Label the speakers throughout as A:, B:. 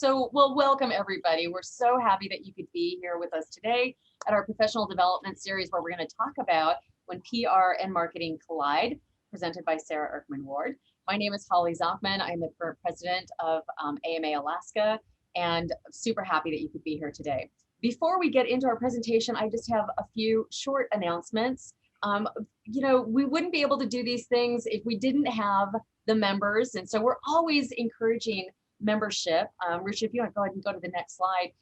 A: So, well, welcome everybody. We're so happy that you could be here with us today at our professional development series where we're going to talk about when PR and marketing collide, presented by Sara Erkmann Ward. My name is Holly Zochman. I'm the current president of AMA Alaska, and super happy that you could be here today. Before we get into our presentation, I just have a few short announcements. We wouldn't be able to do these things if we didn't have the members, and so we're always encouraging membership. Richard, if you want to go ahead and go to the next slide.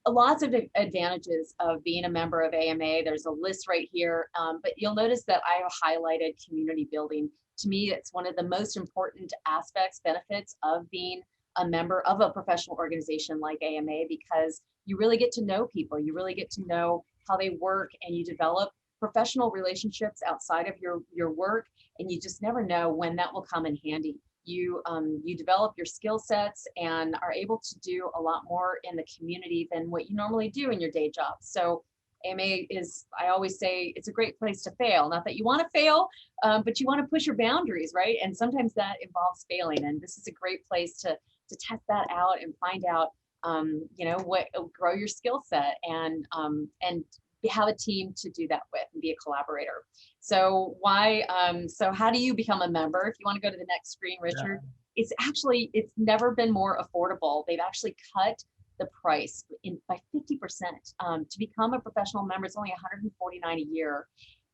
A: Lots of advantages of being a member of AMA. There's a list right here, but you'll notice that I have highlighted community building. To me, it's one of the most important aspects, benefits of being a member of a professional organization like AMA, because you really get to know people, you really get to know how they work, and you develop professional relationships outside of your work, and you just never know when that will come in handy. You develop your skill sets and are able to do a lot more in the community than what you normally do in your day job. So AMA is, I always say, it's a great place to fail. Not that you want to fail, but you want to push your boundaries, right? And sometimes that involves failing. And this is a great place to test that out and find out, grow your skill set and have a team to do that with and be a collaborator. So so how do you become a member? If you want to go to the next screen, Richard, yeah. It's never been more affordable. They've actually cut the price by 50%. To become a professional member, it's only $149 a year.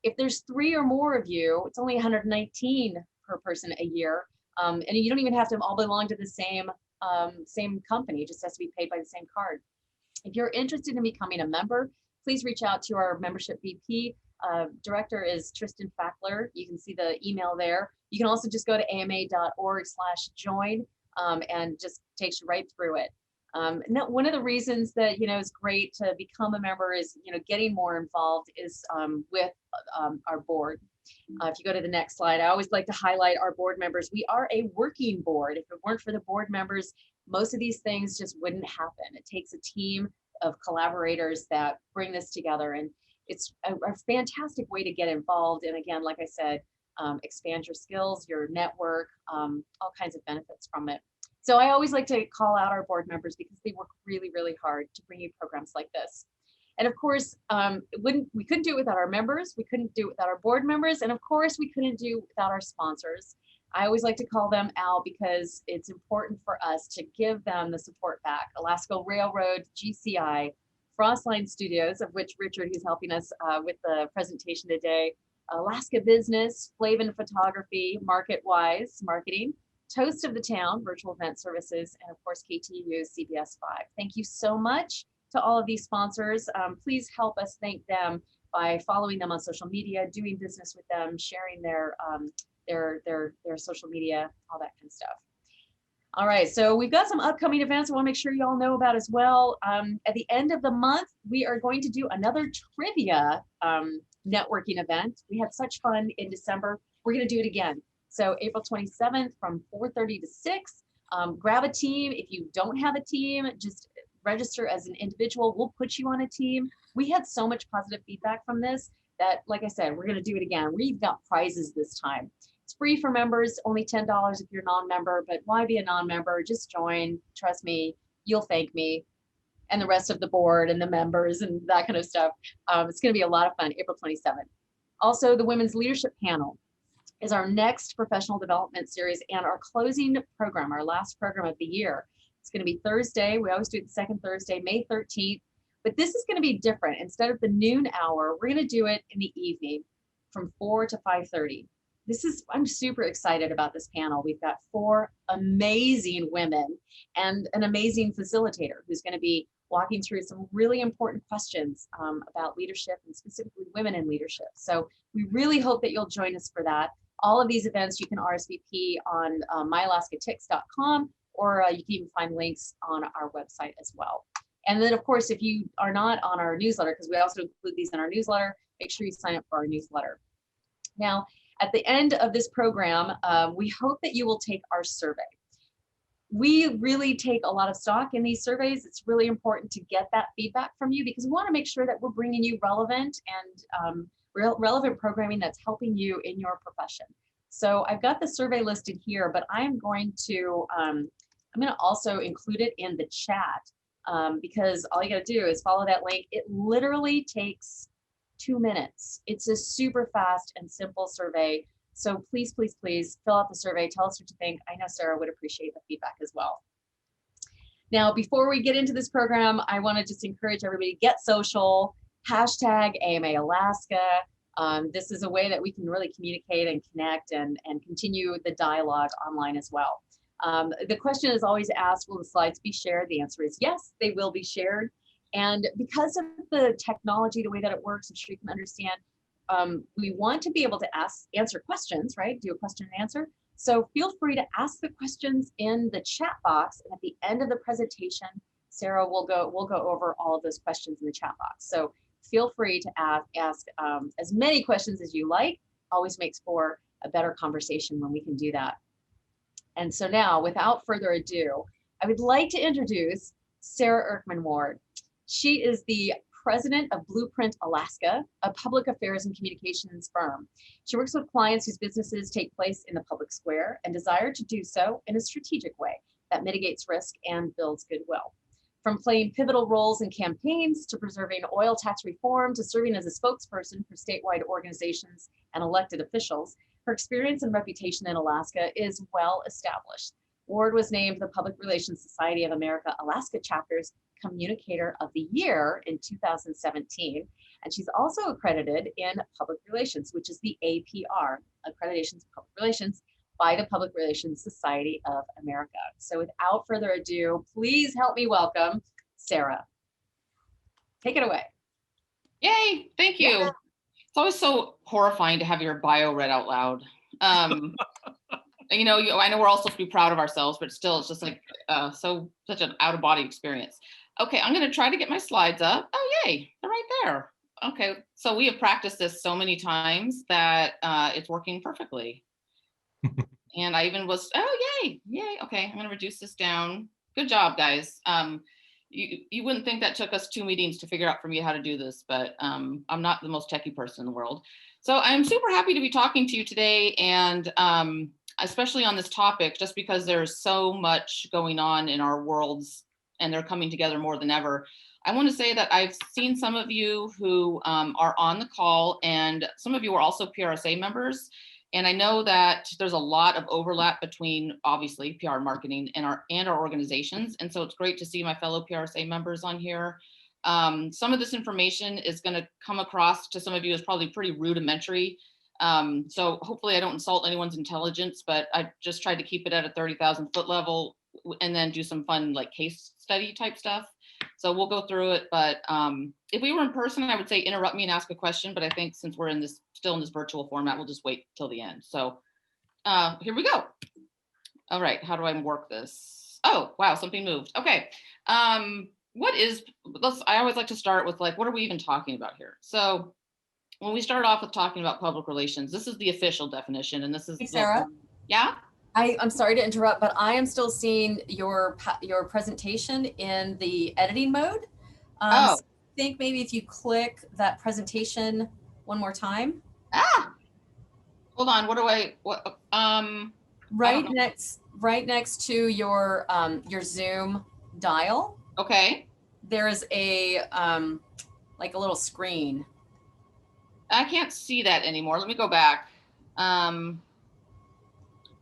A: If there's 3 or more of you, it's only $119 per person a year. And you don't even have to all belong to the same company. It just has to be paid by the same card. If you're interested in becoming a member, please reach out to our membership VP. Director is Tristan Fackler. You can see the email there. You can also just go to ama.org/join and just takes you right through it. One of the reasons that is great to become a member is getting more involved is with our board. If you go to the next slide, I always like to highlight our board members. We are a working board. If it weren't for the board members, most of these things just wouldn't happen. It takes a team of collaborators that bring this together, and it's a fantastic way to get involved. And again, like I said, expand your skills, your network, all kinds of benefits from it. So I always like to call out our board members because they work really, really hard to bring you programs like this. And of course, we couldn't do it without our members, we couldn't do it without our board members, and of course, we couldn't do it without our sponsors. I always like to call them out because it's important for us to give them the support back. Alaska Railroad, GCI, Frostline Studios, of which Richard, who's helping us with the presentation today, Alaska Business, Flavin Photography, MarketWise Marketing, Toast of the Town, Virtual Event Services, and of course, KTU CBS 5. Thank you so much to all of these sponsors. Please help us thank them by following them on social media, doing business with them, sharing their social media, all that kind of stuff. All right, so we've got some upcoming events I want to make sure you all know about as well. At the end of the month, we are going to do another trivia networking event. We had such fun in December. We're going to do it again. So April 27th from 4:30 to 6. Grab a team. If you don't have a team, just register as an individual. We'll put you on a team. We had so much positive feedback from this that, like I said, we're going to do it again. We've got prizes this time. It's free for members, only $10 if you're a non-member, but why be a non-member? Just join. Trust me, you'll thank me and the rest of the board and the members and that kind of stuff. It's going to be a lot of fun, April 27th. Also, the Women's Leadership Panel is our next professional development series and our closing program, our last program of the year. It's going to be Thursday. We always do it the second Thursday, May 13th. But this is going to be different. Instead of the noon hour, we're going to do it in the evening from 4 to 5:30. I'm super excited about this panel. We've got 4 amazing women and an amazing facilitator who's going to be walking through some really important questions about leadership and specifically women in leadership. So we really hope that you'll join us for that. All of these events you can RSVP on myalaskatix.com, or you can even find links on our website as well. And then, of course, if you are not on our newsletter, because we also include these in our newsletter, make sure you sign up for our newsletter. Now, at the end of this program, we hope that you will take our survey. We really take a lot of stock in these surveys. It's really important to get that feedback from you because we want to make sure that we're bringing you relevant and relevant programming that's helping you in your profession. So I've got the survey listed here, but I'm going to I'm going to also include it in the chat because all you got to do is follow that link. It literally takes 2 minutes. It's a super fast and simple survey. So please, please, please fill out the survey. Tell us what you think. I know Sarah would appreciate the feedback as well. Now, before we get into this program, I want to just encourage everybody to get social, hashtag AMA Alaska. This is a way that we can really communicate and connect and continue the dialogue online as well. The question is always asked, will the slides be shared? The answer is yes, they will be shared. And because of the technology, the way that it works, I'm sure you can understand, we want to be able to answer questions, right? Do a question and answer. So feel free to ask the questions in the chat box. And at the end of the presentation, Sarah will go over all of those questions in the chat box. So feel free to ask as many questions as you like. Always makes for a better conversation when we can do that. And so now, without further ado, I would like to introduce Sara Erkmann Ward. She is the president of Blueprint Alaska, a public affairs and communications firm. She works with clients whose businesses take place in the public square and desire to do so in a strategic way that mitigates risk and builds goodwill. From playing pivotal roles in campaigns to preserving oil tax reform to serving as a spokesperson for statewide organizations and elected officials, her experience and reputation in Alaska is well established. Ward was named the Public Relations Society of America Alaska Chapter's Communicator of the Year in 2017. And she's also accredited in Public Relations, which is the APR, Accreditations of Public Relations, by the Public Relations Society of America. So without further ado, please help me welcome Sara. Take it away.
B: Yay, thank you. Yeah. It's always so horrifying to have your bio read out loud. You know, I know we're all supposed to be proud of ourselves, but still, it's just like such an out-of-body experience. Okay, I'm going to try to get my slides up. Oh, yay, they're right there. Okay, so we have practiced this so many times that it's working perfectly. And I even was, oh, yay. Okay, I'm going to reduce this down. Good job, guys. You wouldn't think that took us 2 meetings to figure out for me how to do this, but I'm not the most techie person in the world. So I'm super happy to be talking to you today, and especially on this topic, just because there's so much going on in our worlds and they're coming together more than ever. I want to say that I've seen some of you who are on the call, and some of you are also PRSA members. And I know that there's a lot of overlap between, obviously, PR marketing and our organizations. And so it's great to see my fellow PRSA members on here. Some of this information is going to come across to some of you as probably pretty rudimentary. So hopefully I don't insult anyone's intelligence, but I just tried to keep it at a 30,000 foot level and then do some fun like case study type stuff. So we'll go through it, but if we were in person, I would say interrupt me and ask a question, but I think since we're still in this virtual format, we'll just wait till the end. So here we go. All right, how do I work this? Oh, wow, something moved. Okay, I always like to start with like, what are we even talking about here? So when we start off with talking about public relations, this is the official definition, and this is—
A: Hey, Sara.
B: Yeah?
A: I'm sorry to interrupt, but I am still seeing your presentation in the editing mode. So I think maybe if you click that presentation one more time.
B: Hold on.
A: Right next to your Zoom dial.
B: Okay.
A: There is a like a little screen.
B: I can't see that anymore. Let me go back.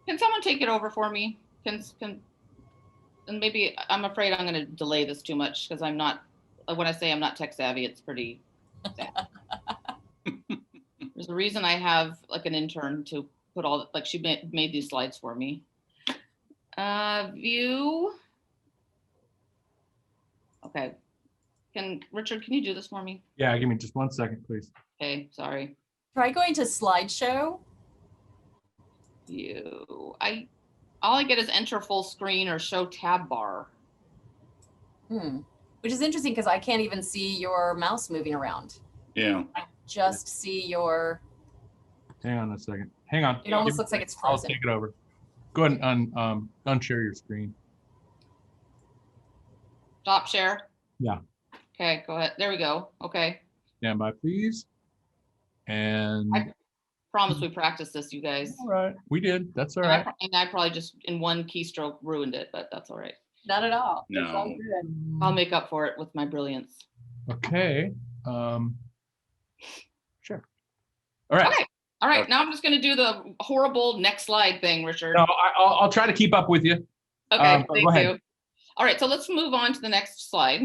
B: Can someone take it over for me? And maybe, I'm afraid I'm going to delay this too much because I'm not, when I say I'm not tech savvy, it's pretty sad. There's a reason I have like an intern to put all, like she made these slides for me. View. Okay. Richard, can you do this for me?
C: Yeah, give me just 1 second, please.
B: Okay, sorry.
A: Try going to slideshow.
B: View. All I get is enter full screen or show tab bar.
A: Which is interesting because I can't even see your mouse moving around.
D: Yeah.
A: I just see your.
C: Hang on a second. Hang on.
A: It almost looks like it's frozen.
C: I'll take it over. Go ahead and unshare your screen.
B: Stop share?
C: Yeah.
B: Okay, go ahead. There we go. Okay.
C: Stand by, please. And
B: Promise we practice this, you guys.
C: All right, we did. That's all
B: And
C: right.
B: I probably just in one keystroke ruined it, but that's all right.
A: Not at all.
D: No.
A: It's all good.
B: I'll make up for it with my brilliance.
C: Okay. Sure. All right.
B: Okay. All right.
C: Okay.
B: Now I'm just going to do the horrible next slide thing, Richard.
C: No, I'll try to keep up with you.
B: Okay.
C: go
B: Thank
C: ahead.
B: you. All right. So let's move on to the next slide.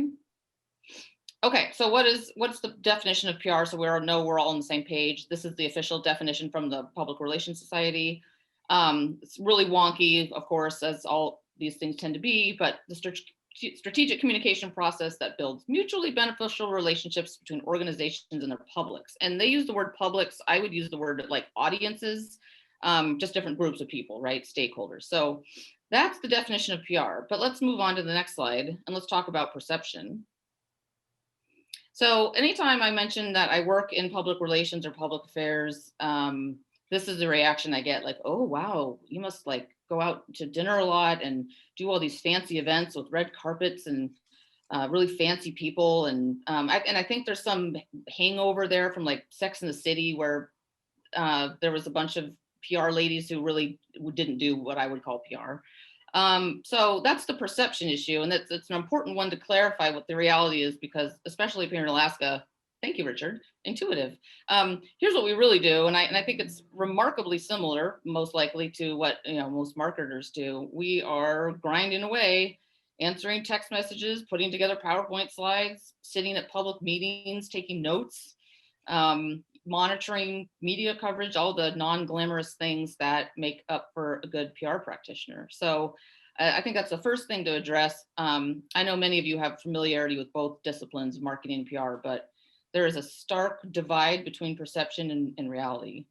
B: Okay. So what's the definition of PR? So we know we're all on the same page. This is the official definition from the Public Relations Society. It's really wonky, of course, as all these things tend to be, but the strategic communication process that builds mutually beneficial relationships between organizations and their publics. And they use the word publics. I would use the word like audiences, just different groups of people, right? Stakeholders. So that's the definition of PR. But let's move on to the next slide and let's talk about perception. So anytime I mention that I work in public relations or public affairs, this is the reaction I get, like, oh, wow, you must like go out to dinner a lot and do all these fancy events with red carpets and really fancy people. And I think there's some hangover there from like Sex and the City, where there was a bunch of PR ladies who really didn't do what I would call PR. So that's the perception issue. And it's an important one to clarify what the reality is, because especially up here in Alaska, thank you, Richard, intuitive. Here's what we really do. And I think it's remarkably similar, most likely, to what most marketers do. We are grinding away, answering text messages, putting together PowerPoint slides, sitting at public meetings, taking notes, monitoring media coverage, all the non-glamorous things that make up for a good PR practitioner. So I think that's the first thing to address. I know many of you have familiarity with both disciplines, marketing and PR, but there is a stark divide between perception and reality.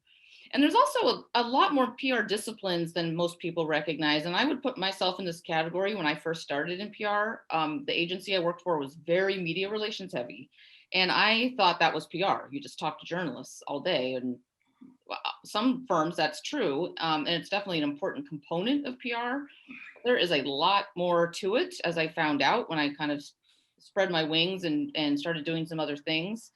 B: And there's also a lot more PR disciplines than most people recognize. And I would put myself in this category. When I first started in PR, the agency I worked for was very media relations heavy. And I thought that was PR. You just talk to journalists all day. And some firms, that's true. And it's definitely an important component of PR. There is a lot more to it, as I found out when I kind of spread my wings and started doing some other things.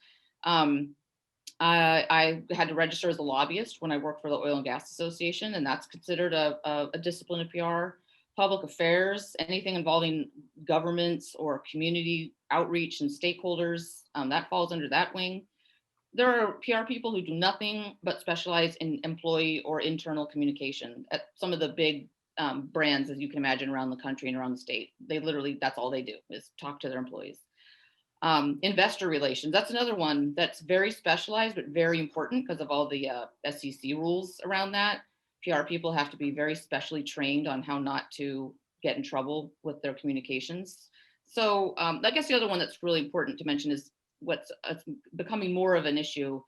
B: I had to register as a lobbyist when I worked for the Oil and Gas Association, and that's considered a discipline of PR. Public affairs, anything involving governments or community outreach and stakeholders, that falls under that wing. There are PR people who do nothing but specialize in employee or internal communication at some of the big brands, as you can imagine, around the country and around the state. They literally, that's all they do, is talk to their employees. Investor relations, that's another one that's very specialized, but very important because of all the SEC rules around that. PR people have to be very specially trained on how not to get in trouble with their communications. So I guess the other one that's really important to mention is what's becoming more of an issue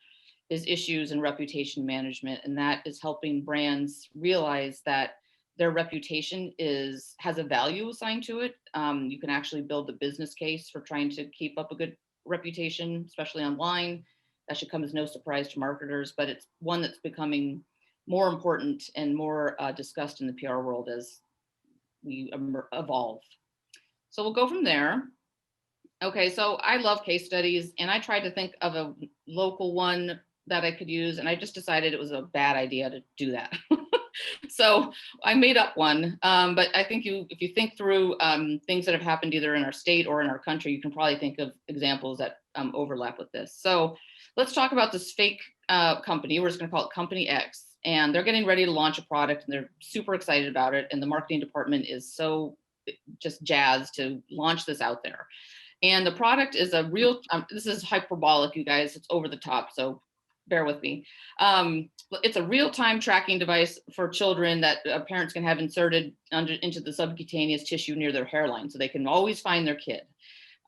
B: is issues and reputation management. And that is helping brands realize that their reputation has a value assigned to it. You can actually build the business case for trying to keep up a good reputation, especially online. That should come as no surprise to marketers, but it's one that's becoming more important and more discussed in the PR world as we evolve. So we'll go from there. Okay, so I love case studies, and I tried to think of a local one that I could use, and I just decided it was a bad idea to do that. So I made up one, but I think if you think through things that have happened either in our state or in our country, you can probably think of examples that overlap with this. So let's talk about this fake company. We're just going to call it Company X. And they're getting ready to launch a product, and they're super excited about it. And the marketing department is so just jazzed to launch this out there. And the product is a real, this is hyperbolic, you guys, it's over the top, so bear with me. It's a real-time tracking device for children that parents can have inserted into the subcutaneous tissue near their hairline, so they can always find their kid.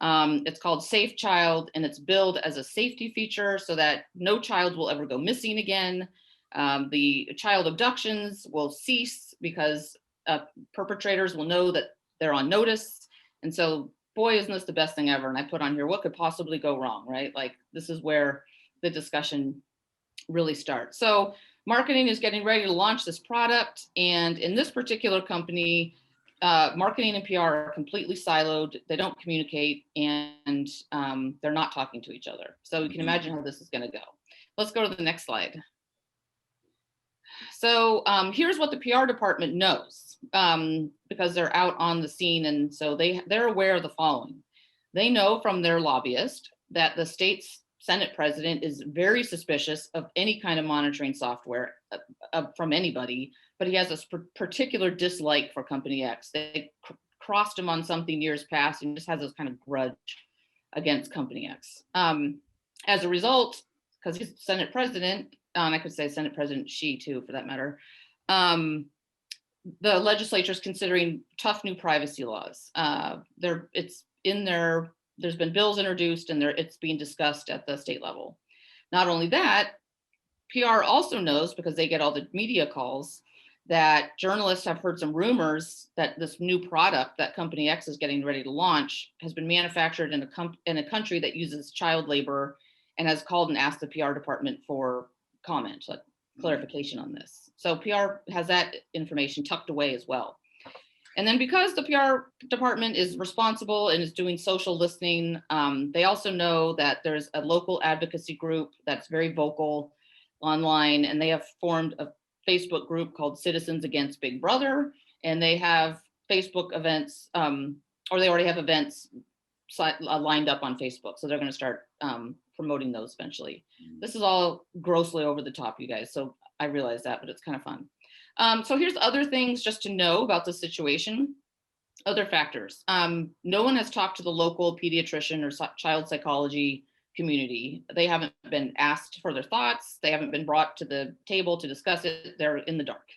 B: It's called Safe Child, and it's billed as a safety feature so that no child will ever go missing again. The child abductions will cease because perpetrators will know that they're on notice. And so, boy, isn't this the best thing ever? And I put on here, what could possibly go wrong, right? Like, this is where the discussion really starts. So marketing is getting ready to launch this product. And in this particular company, marketing and PR are completely siloed. They don't communicate, and they're not talking to each other. So you can imagine how this is going to go. Let's go to the next slide. So here's what the PR department knows, because they're out on the scene, and so they're aware of the following. They know from their lobbyist that the state's Senate president is very suspicious of any kind of monitoring software from anybody, but he has a particular dislike for Company X. They crossed him on something years past and just has this kind of grudge against Company X. As a result, because he's Senate president, and I could say Senate President Xi too, for that matter, the legislature is considering tough new privacy laws. There's been bills introduced, and it's being discussed at the state level. Not only that, PR also knows, because they get all the media calls, that journalists have heard some rumors that this new product that Company X is getting ready to launch has been manufactured in a country that uses child labor, and has called and asked the PR department for comment, like clarification on this. So PR has that information tucked away as well. And then because the PR department is responsible and is doing social listening, they also know that there's a local advocacy group that's very vocal online, and they have formed a Facebook group called Citizens Against Big Brother, and they have Facebook events, or they already have events lined up on Facebook. So they're going to start promoting those eventually. This is all grossly over the top, you guys. So I realize that, but it's kind of fun. So here's other things just to know about the situation. Other factors. No one has talked to the local pediatrician or child psychology community. They haven't been asked for their thoughts. They haven't been brought to the table to discuss it. They're in the dark.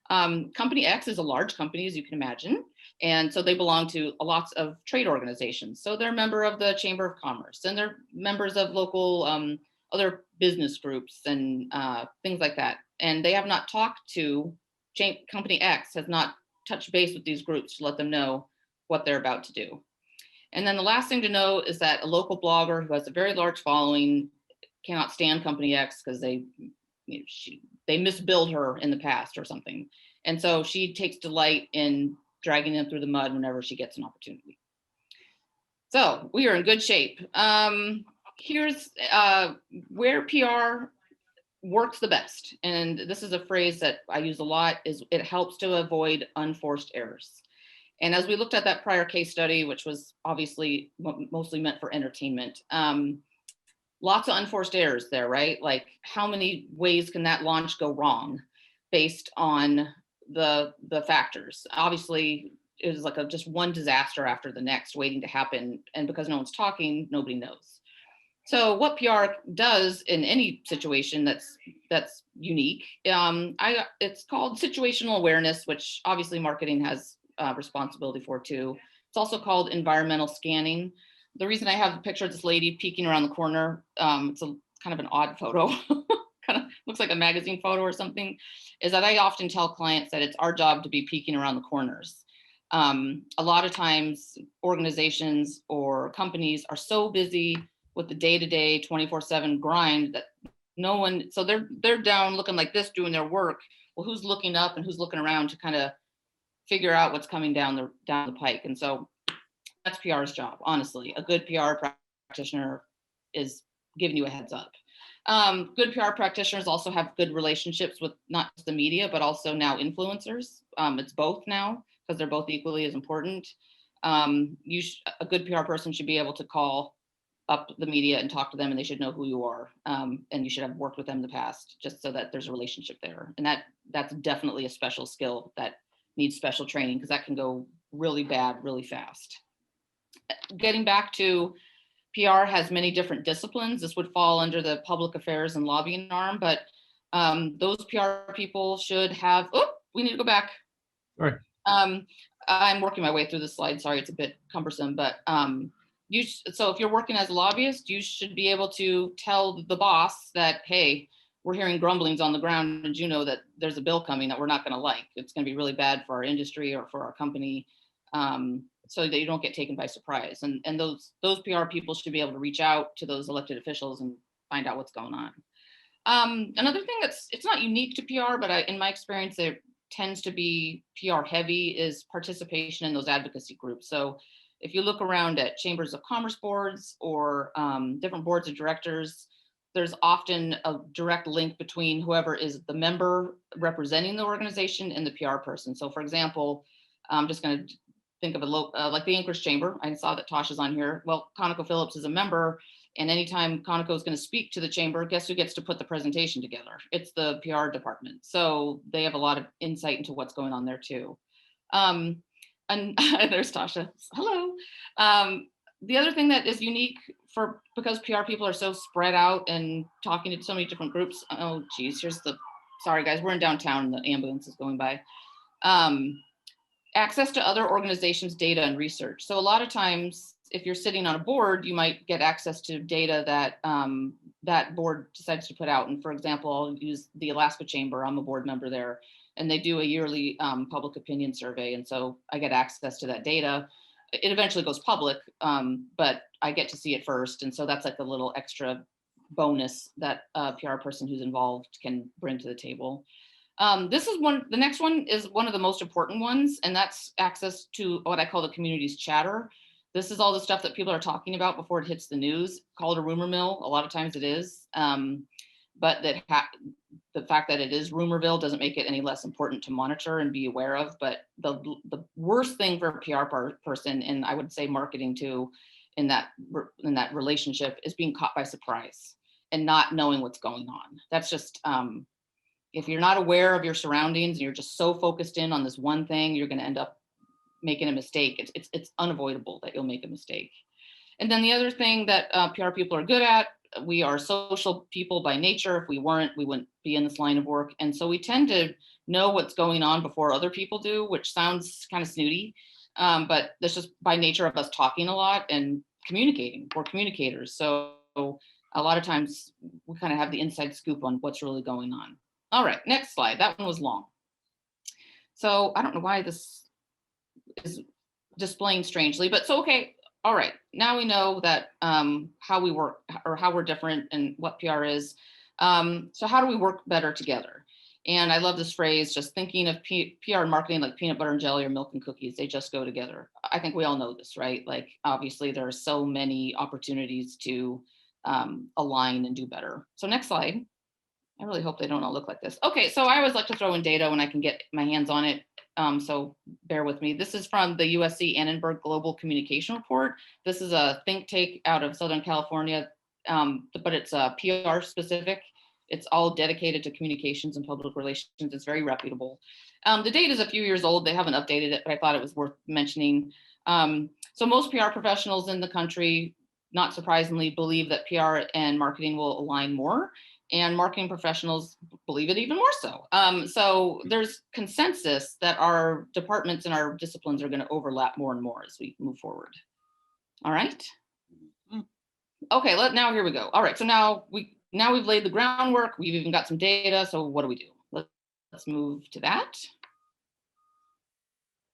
B: Company X is a large company, as you can imagine. And so they belong to lots of trade organizations. So they're a member of the Chamber of Commerce, and they're members of local other business groups and things like that. And they have not talked to, Company X has not touched base with these groups to let them know what they're about to do. And then the last thing to know is that a local blogger who has a very large following cannot stand Company X because they misbilled her in the past or something. And so she takes delight in dragging them through the mud whenever she gets an opportunity. So we are in good shape. Here's where PR works the best. And this is a phrase that I use a lot, is it helps to avoid unforced errors. And as we looked at that prior case study, which was obviously mostly meant for entertainment, lots of unforced errors there, right? Like how many ways can that launch go wrong based on the factors? Obviously, it was like just one disaster after the next waiting to happen. And because no one's talking, nobody knows. So what PR does in any situation that's unique, it's called situational awareness, which obviously marketing has responsibility for too. It's also called environmental scanning. The reason I have a picture of this lady peeking around the corner, it's a kind of an odd photo, kind of looks like a magazine photo or something, is that I often tell clients that it's our job to be peeking around the corners. A lot of times organizations or companies are so busy with the day-to-day 24/7 grind that no one, so they're down looking like this doing their work. Well, who's looking up and who's looking around to kind of figure out what's coming down the pike? And so that's PR's job, honestly. A good PR practitioner is giving you a heads up. Good PR practitioners also have good relationships with not just the media, but also now influencers. It's both now, because they're both equally as important. A good PR person should be able to call up the media and talk to them, and they should know who you are. And you should have worked with them in the past, just so that there's a relationship there. And that's definitely a special skill that needs special training, because that can go really bad really fast. Getting back to PR has many different disciplines. This would fall under the public affairs and lobbying arm, but those PR people should have, we need to go back.
C: Sorry.
B: I'm working my way through the slide. Sorry, it's a bit cumbersome, but so if you're working as a lobbyist, you should be able to tell the boss that, hey, we're hearing grumblings on the ground, and you know that there's a bill coming that we're not going to like. It's going to be really bad for our industry or for our company, so that you don't get taken by surprise. And those PR people should be able to reach out to those elected officials and find out what's going on. Another thing it's not unique to PR, but in my experience, it tends to be PR heavy, is participation in those advocacy groups. So if you look around at chambers of commerce boards or different boards of directors, there's often a direct link between whoever is the member representing the organization and the PR person. So for example, I'm just going to think of like the Anchorage Chamber. I saw that Tasha's on here. Well, ConocoPhillips is a member, and anytime Conoco is going to speak to the chamber, guess who gets to put the presentation together? It's the PR department. So they have a lot of insight into what's going on there too. And there's Tasha. Hello. The other thing that is unique because PR people are so spread out and talking to so many different groups. Oh, geez, sorry guys, we're in downtown and the ambulance is going by. Access to other organizations' data and research. So a lot of times, if you're sitting on a board, you might get access to data that that board decides to put out. And for example, I'll use the Alaska Chamber. I'm a board member there, and they do a yearly public opinion survey. And so I get access to that data. It eventually goes public, but I get to see it first. And so that's like a little extra bonus that a PR person who's involved can bring to the table. The next one is one of the most important ones, and that's access to what I call the community's chatter. This is all the stuff that people are talking about before it hits the news. Call it a rumor mill. A lot of times it is. But the fact that it is rumorville doesn't make it any less important to monitor and be aware of. But the worst thing for a PR person, and I would say marketing too, in that relationship, is being caught by surprise and not knowing what's going on. That's just, if you're not aware of your surroundings and you're just so focused in on this one thing, you're going to end up making a mistake. It's unavoidable that you'll make a mistake. And then the other thing that PR people are good at, we are social people by nature. If we weren't, we wouldn't be in this line of work. And so we tend to know what's going on before other people do, which sounds kind of snooty, but that's just by nature of us talking a lot and communicating. We're communicators. So a lot of times we kind of have the inside scoop on what's really going on. All right, next slide. That one was long. So I don't know why this is displaying strangely, but so, okay. All right, now we know that how we work or how we're different and what PR is. So how do we work better together? And I love this phrase, just thinking of PR and marketing like peanut butter and jelly or milk and cookies, they just go together. I think we all know this, right? Like, obviously there are so many opportunities to align and do better. So next slide. I really hope they don't all look like this. Okay, so I always like to throw in data when I can get my hands on it. So bear with me. This is from the USC Annenberg Global Communication Report. This is a think tank out of Southern California, but it's PR specific. It's all dedicated to communications and public relations. It's very reputable. The data is a few years old. They haven't updated it, but I thought it was worth mentioning. So most PR professionals in the country, not surprisingly, believe that PR and marketing will align more. And marketing professionals believe it even more so. So there's consensus that our departments and our disciplines are going to overlap more and more as we move forward. All right. Okay, now here we go. All right, so now we've laid the groundwork. We've even got some data. So what do we do? Let's move to that.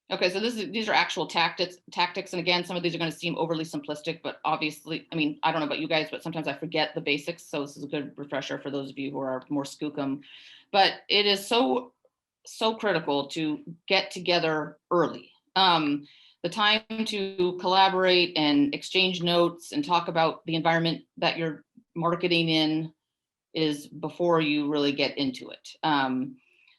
B: Okay, so these are actual tactics. And again, some of these are going to seem overly simplistic, but obviously, I mean, I don't know about you guys, but sometimes I forget the basics. So this is a good refresher for those of you who are more skookum. But it is so critical to get together early. The time to collaborate and exchange notes and talk about the environment that you're marketing in is before you really get into it.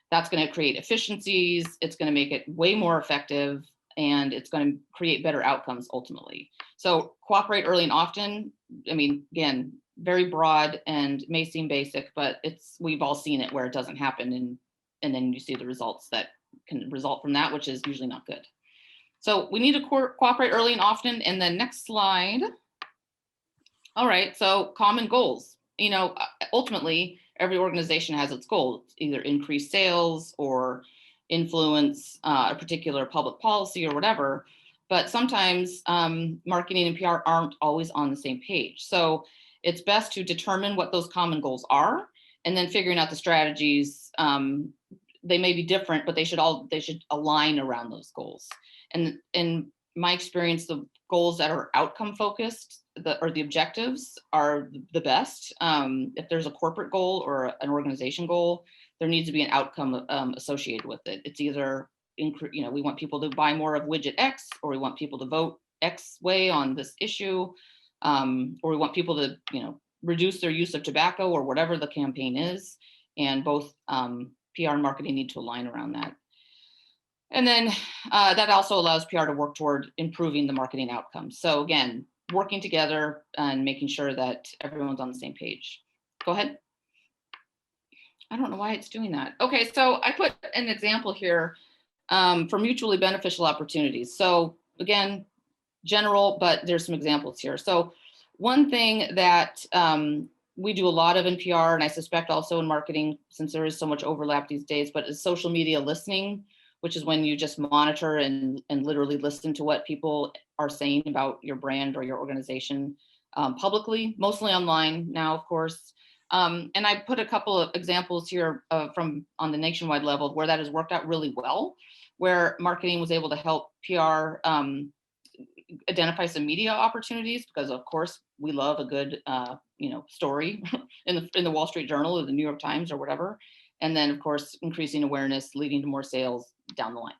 B: That's going to create efficiencies. It's going to make it way more effective, and it's going to create better outcomes ultimately. So cooperate early and often. I mean, again, very broad and may seem basic, but we've all seen it where it doesn't happen, and then you see the results that can result from that, which is usually not good. So we need to cooperate early and often. And then next slide. All right, so common goals. You know, ultimately, every organization has its goal, either increase sales or influence a particular public policy or whatever. But sometimes marketing and PR aren't always on the same page. So it's best to determine what those common goals are, and then figuring out the strategies. They may be different, but they should align around those goals. And in my experience, the goals that are outcome focused, or the objectives, are the best. If there's a corporate goal or an organization goal, there needs to be an outcome associated with it. It's either, we want people to buy more of widget X, or we want people to vote X way on this issue, or we want people to, reduce their use of tobacco or whatever the campaign is. And both PR and marketing need to align around that. And then that also allows PR to work toward improving the marketing outcomes. So again, working together and making sure that everyone's on the same page. Go ahead. I don't know why it's doing that. Okay, so I put an example here for mutually beneficial opportunities. So again, general, but there's some examples here. So one thing that we do a lot of in PR, and I suspect also in marketing, since there is so much overlap these days, but is social media listening, which is when you just monitor and literally listen to what people are saying about your brand or your organization publicly, mostly online now, of course. And I put a couple of examples here from on the nationwide level where that has worked out really well, where marketing was able to help PR identify some media opportunities, because of course we love a good story in the Wall Street Journal or the New York Times or whatever. And then of course, increasing awareness, leading to more sales down the line.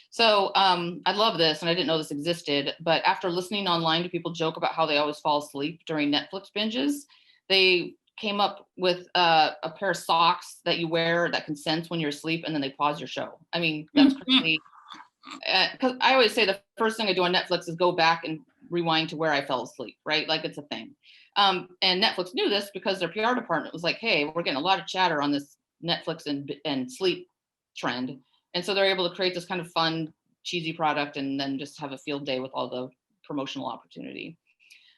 B: So I love this, and I didn't know this existed, but after listening online to people joke about how they always fall asleep during Netflix binges, they came up with a pair of socks that you wear that can sense when you're asleep, and then they pause your show. I mean, that's crazy. Because I always say the first thing I do on Netflix is go back and rewind to where I fell asleep, right? Like it's a thing. And Netflix knew this because their PR department was like, hey, we're getting a lot of chatter on this Netflix and sleep trend. And so they're able to create this kind of fun, cheesy product and then just have a field day with all the promotional opportunity.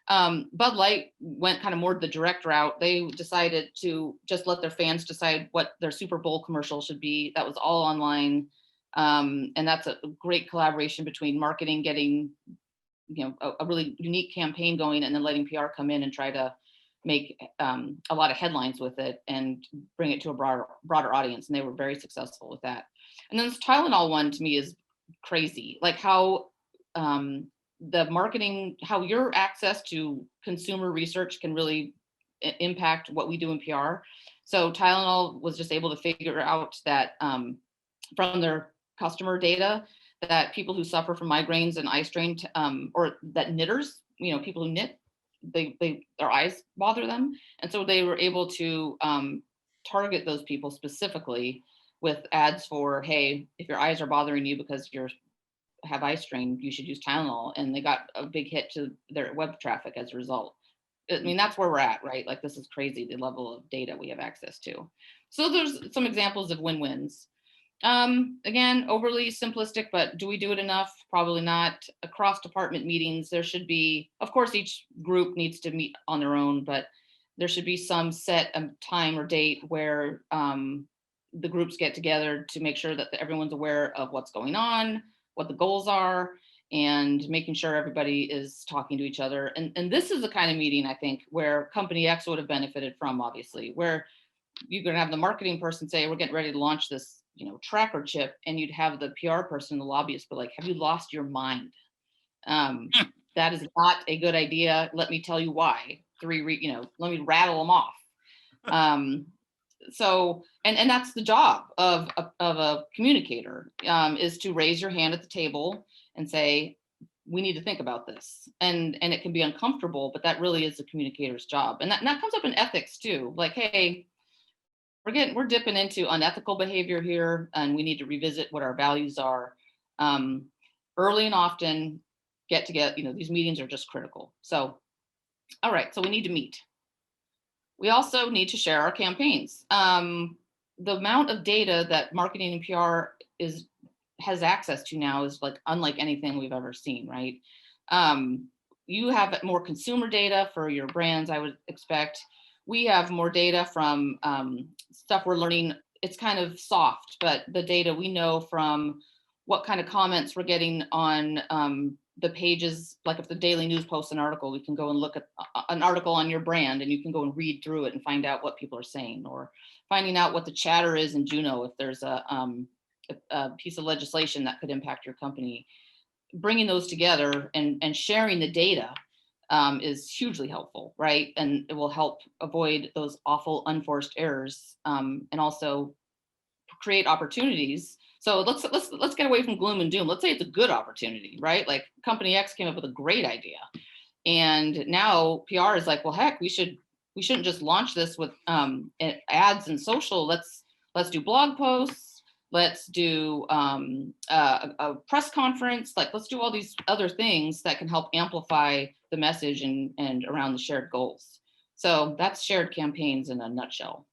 B: Bud Light went kind of more the direct route. They decided to just let their fans decide what their Super Bowl commercial should be. That was all online. And that's a great collaboration between marketing, getting a really unique campaign going, and then letting PR come in and try to make a lot of headlines with it and bring it to a broader audience. And they were very successful with that. And then this Tylenol one to me is crazy, like how the marketing, how your access to consumer research can really impact what we do in PR. So Tylenol was just able to figure out that from their customer data that people who suffer from migraines and eye strain, or that knitters, people who knit, their eyes bother them. And so they were able to target those people specifically with ads for, hey, if your eyes are bothering you because you have eye strain, you should use Tylenol. And they got a big hit to their web traffic as a result. I mean, that's where we're at, right? Like, this is crazy, the level of data we have access to. So there's some examples of win-wins. Again, overly simplistic, but do we do it enough? Probably not. Across department meetings, there should be, of course, each group needs to meet on their own, but there should be some set time or date where the groups get together to make sure that everyone's aware of what's going on, what the goals are, and making sure everybody is talking to each other. And this is the kind of meeting, I think, where Company X would have benefited from, obviously, where you're going to have the marketing person say, we're getting ready to launch this tracker chip, and you'd have the PR person, the lobbyist, but like, have you lost your mind? That is not a good idea. Let me tell you why. Let me rattle them off. So, and that's the job of a communicator, is to raise your hand at the table and say, we need to think about this. And it can be uncomfortable, but that really is the communicator's job. And that comes up in ethics too. Like, hey, we're dipping into unethical behavior here, and we need to revisit what our values are. Early and often, get together. These meetings are just critical. So, all right. So we need to meet. We also need to share our campaigns. The amount of data that marketing and PR has access to now is like unlike anything we've ever seen, right? You have more consumer data for your brands, I would expect. We have more data from stuff we're learning. It's kind of soft, but the data we know from what kind of comments we're getting on the pages, like if the Daily News posts an article, we can go and look at an article on your brand, and you can go and read through it and find out what people are saying, or finding out what the chatter is in Juneau if there's a piece of legislation that could impact your company. Bringing those together and sharing the data is hugely helpful, right? And it will help avoid those awful unforced errors, and also create opportunities. So let's get away from gloom and doom. Let's say it's a good opportunity, right? Like Company X came up with a great idea, and now PR is like, well, heck, we should we shouldn't just launch this with ads and social. Let's do blog posts. Let's do a press conference. Like, let's do all these other things that can help amplify the message and around the shared goals. So that's shared campaigns in a nutshell.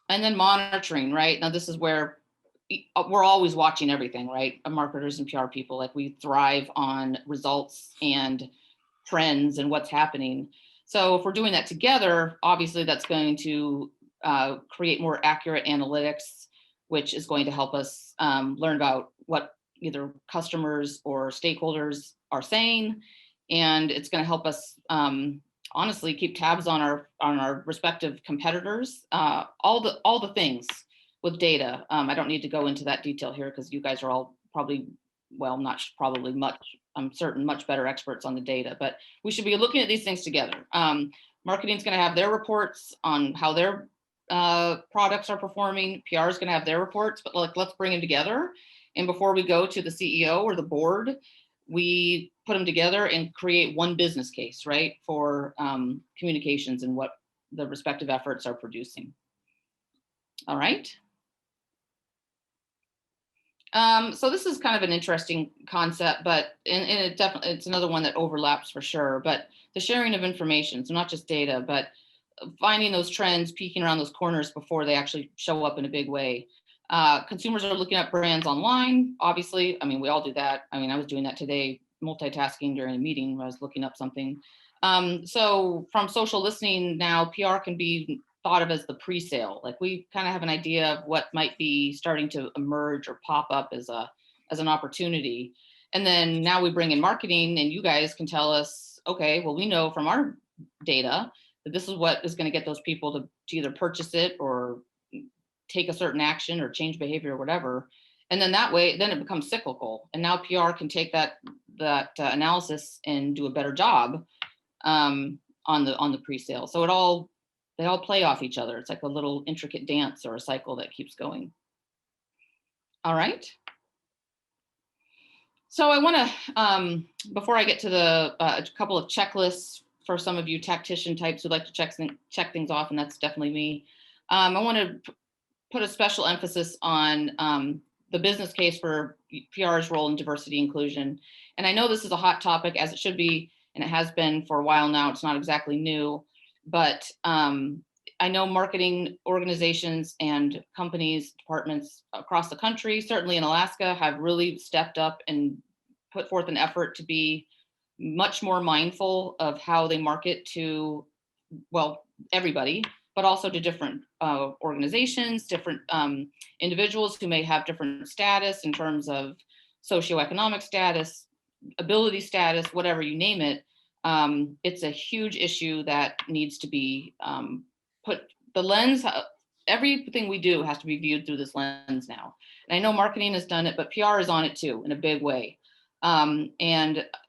B: And then monitoring, right? Now this is where we're always watching everything, right? Marketers and PR people, like, we thrive on results and trends and what's happening. So if we're doing that together, obviously that's going to create more accurate analytics, which is going to help us learn about what either customers or stakeholders are saying. And it's going to help us honestly keep tabs on our respective competitors, all the things with data. I don't need to go into that detail here because you guys are all probably, well, not probably much, I'm certain much better experts on the data, but we should be looking at these things together. Marketing's going to have their reports on how their products are performing. PR is going to have their reports, but like, let's bring them together. And before we go to the CEO or the board, we put them together and create one business case, right, for communications and what the respective efforts are producing. All right. So this is kind of an interesting concept, but it definitely, it's another one that overlaps for sure. But the sharing of information, so not just data, but finding those trends, peeking around those corners before they actually show up in a big way. Consumers are looking at brands online, obviously. I mean, we all do that. I mean, I was doing that today, multitasking during a meeting when I was looking up something. So from social listening now, PR can be thought of as the pre-sale. Like, we kind of have an idea of what might be starting to emerge or pop up as an opportunity. And then now we bring in marketing, and you guys can tell us, okay, well, we know from our data that this is what is going to get those people to either purchase it or take a certain action or change behavior or whatever. And then that way, then it becomes cyclical. And now PR can take that analysis and do a better job on the pre-sale. So they all play off each other. It's like a little intricate dance or a cycle that keeps going. All right. So I want to, before I get to the a couple of checklists for some of you tactician types who'd like to check things off, and that's definitely me. I want to put a special emphasis on the business case for PR's role in diversity inclusion. And I know this is a hot topic, as it should be, and it has been for a while now. It's not exactly new, but I know marketing organizations and companies, departments across the country, certainly in Alaska, have really stepped up and put forth an effort to be much more mindful of how they market to, well, everybody, but also to different organizations, different individuals who may have different status in terms of socioeconomic status, ability status, whatever you name it. It's a huge issue that needs to be put, the lens, everything we do has to be viewed through this lens now. And I know marketing has done it, but PR is on it too in a big way. And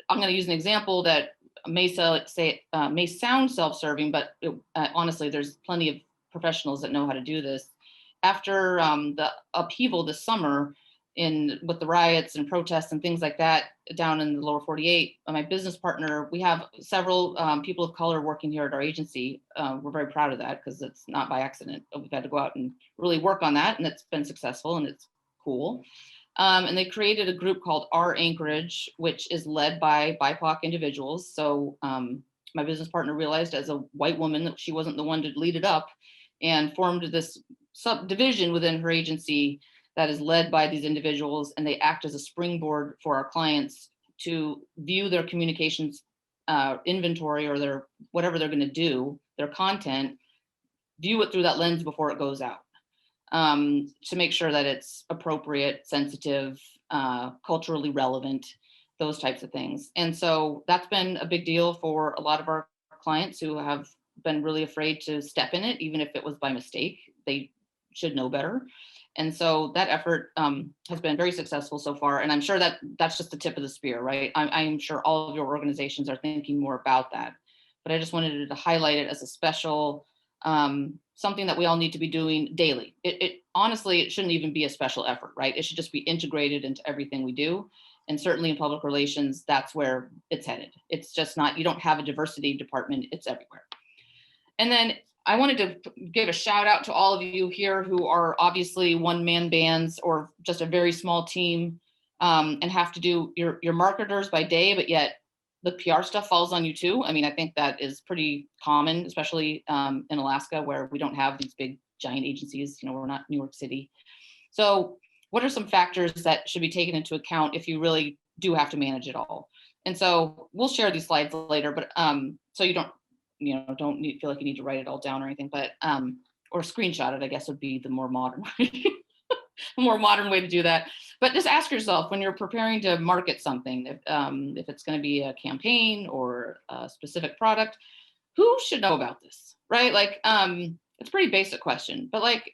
B: I'm going to use an example that may sound self-serving, but honestly, there's plenty of professionals that know how to do this. After the upheaval this summer with the riots and protests and things like that down in the lower 48, my business partner, we have several people of color working here at our agency. We're very proud of that because it's not by accident. We've had to go out and really work on that, and it's been successful and it's cool. And they created a group called Our Anchorage, which is led by BIPOC individuals. So my business partner realized as a white woman that she wasn't the one to lead it up, and formed this subdivision within her agency that is led by these individuals, and they act as a springboard for our clients to view their communications inventory or their whatever they're going to do, their content, view it through that lens before it goes out. To make sure that it's appropriate, sensitive, culturally relevant, those types of things. And so that's been a big deal for a lot of our clients who have been really afraid to step in it, even if it was by mistake. They should know better. And so that effort has been very successful so far. And I'm sure that that's just the tip of the spear, right? I'm sure all of your organizations are thinking more about that. But I just wanted to highlight it as a special something that we all need to be doing daily. Honestly, it shouldn't even be a special effort, right? It should just be integrated into everything we do. And certainly in public relations, that's where it's headed. It's just not, you don't have a diversity department, it's everywhere. And then I wanted to give a shout out to all of you here who are obviously one-man bands or just a very small team, and have to do your marketers by day, but yet the PR stuff falls on you too. I mean, I think that is pretty common, especially in Alaska, where we don't have these big giant agencies. You know, we're not New York City. So what are some factors that should be taken into account if you really do have to manage it all? And so we'll share these slides later, but so you don't feel like you need to write it all down or anything, but or screenshot it, I guess would be the more modern way, a more modern way to do that. But just ask yourself when you're preparing to market something, if it's going to be a campaign or a specific product, who should know about this, right? Like, it's a pretty basic question, but like,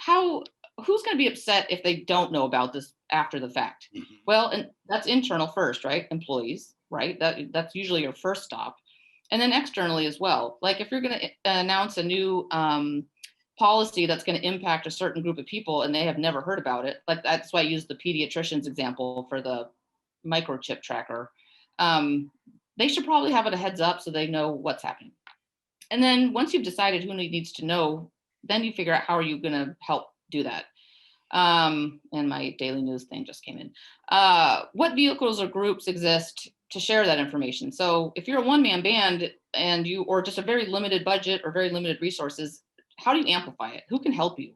B: who's going to be upset if they don't know about this after the fact? Mm-hmm. Well, and that's internal first, right? Employees, right? That's usually your first stop. And then externally as well. Like if you're going to announce a new policy that's going to impact a certain group of people and they have never heard about it, like that's why I used the pediatrician's example for the microchip tracker. They should probably have it a heads up so they know what's happening. And then once you've decided who needs to know, then you figure out how are you going to help do that. And my daily news thing just came in. What vehicles or groups exist to share that information? So if you're a one-man band and or just a very limited budget or very limited resources, how do you amplify it? Who can help you?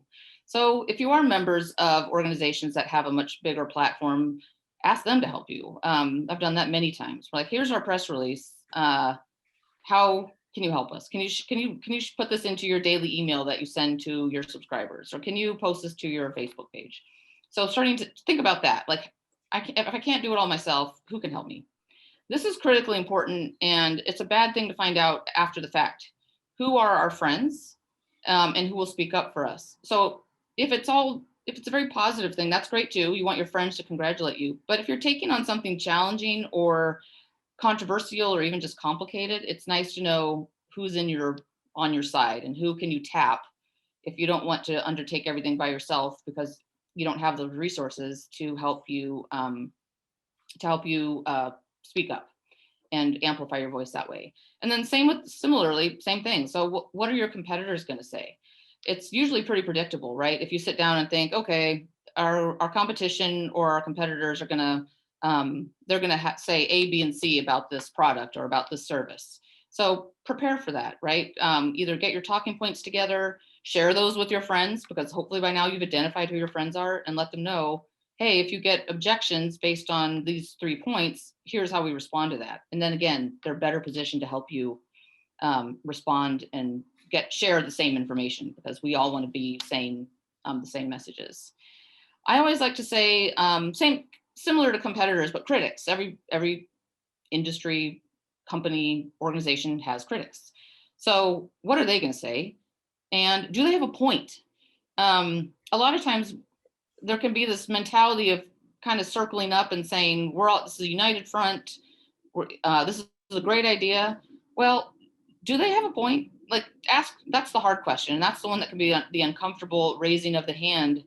B: So if you are members of organizations that have a much bigger platform, ask them to help you. I've done that many times. Like, here's our press release. How can you help us? Can you put this into your daily email that you send to your subscribers? Or can you post this to your Facebook page? So starting to think about that, like, if I can't do it all myself, who can help me? This is critically important, and it's a bad thing to find out after the fact. Who are our friends, and who will speak up for us? So if it's a very positive thing, that's great too. You want your friends to congratulate you. But if you're taking on something challenging or controversial or even just complicated, it's nice to know who's on your side and who can you tap if you don't want to undertake everything by yourself because you don't have the resources to help you speak up and amplify your voice that way. And then similarly, same thing. So what are your competitors going to say? It's usually pretty predictable, right? If you sit down and think, okay, our competition or our competitors are going to they're going to say A, B, and C about this product or about this service. So prepare for that, right? Either get your talking points together, share those with your friends, because hopefully by now you've identified who your friends are, and let them know, hey, if you get objections based on these 3 points, here's how we respond to that. And then again, they're better positioned to help you respond and share the same information, because we all want to be saying the same messages. I always like to say similar to competitors, but critics. Every industry, company, organization has critics. So what are they going to say? And do they have a point? A lot of times there can be this mentality of kind of circling up and saying, this is a united front. This is a great idea. Well, do they have a point? Like, that's the hard question. And that's the one that can be the uncomfortable raising of the hand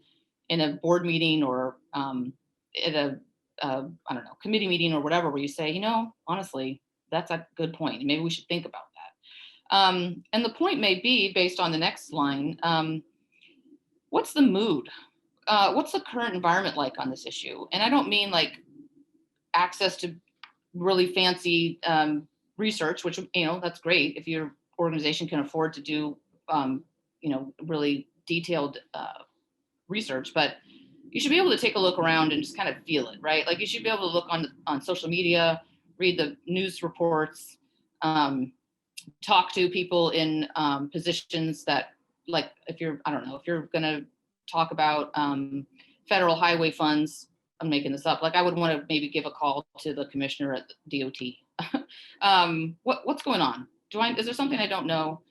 B: in a board meeting or at a I don't know, committee meeting or whatever, where you say, honestly, that's a good point. Maybe we should think about that. And the point may be based on the next line. What's the mood? What's the current environment like on this issue? And I don't mean like access to really fancy research, which, that's great if your organization can afford to do, really detailed research, but you should be able to take a look around and just kind of feel it, right? Like, you should be able to look on social media, read the news reports, talk to people in positions that, like, if you're going to talk about federal highway funds, I'm making this up, like, I would want to maybe give a call to the commissioner at the DOT. What's going on? Is there something I don't know?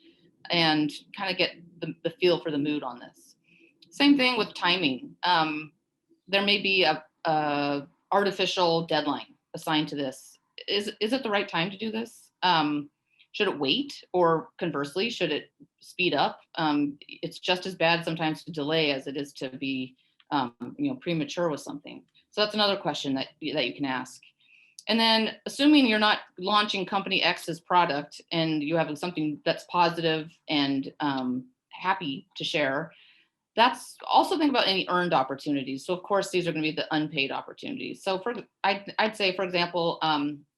B: And kind of get the feel for the mood on this. Same thing with timing. There may be a artificial deadline assigned to this. Is it the right time to do this? Should it wait, or conversely, should it speed up? It's just as bad sometimes to delay as it is to be, premature with something. So that's another question that you can ask. And then assuming you're not launching company X's product and you have something that's positive and happy to share, that's also think about any earned opportunities. So of course, these are going to be the unpaid opportunities. So I'd say, for example,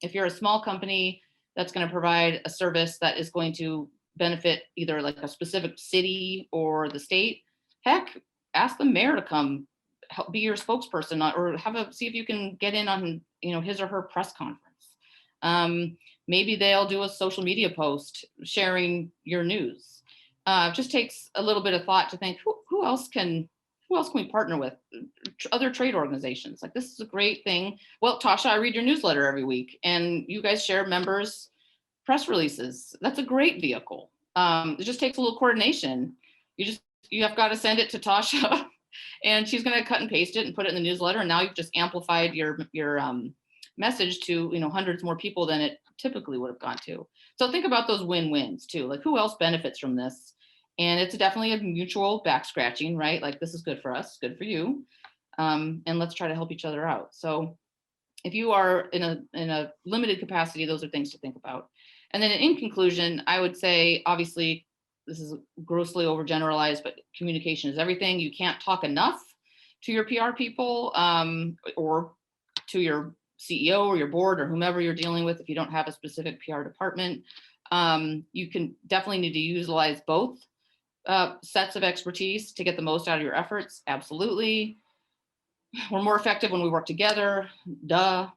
B: if you're a small company that's going to provide a service that is going to benefit either like a specific city or the state, heck, ask the mayor to come help be your spokesperson, or see if you can get in on his or her press conference. Maybe they'll do a social media post sharing your news. Just takes a little bit of thought to think who else can we partner with? Other trade organizations. Like, this is a great thing. Well, Tasha, I read your newsletter every week, and you guys share members' press releases. That's a great vehicle. It just takes a little coordination. You have got to send it to Tasha, and she's going to cut and paste it and put it in the newsletter. And now you've just amplified your message to hundreds more people than it typically would have gone to. So think about those win-wins too. Like, who else benefits from this? And it's definitely a mutual back scratching, right? Like, this is good for us, good for you. And let's try to help each other out. So if you are in a limited capacity, those are things to think about. And then in conclusion, I would say, obviously, this is grossly overgeneralized, but communication is everything. You can't talk enough to your PR people or to your CEO or your board or whomever you're dealing with if you don't have a specific PR department. You can definitely need to utilize both sets of expertise to get the most out of your efforts. Absolutely. We're more effective when we work together, duh.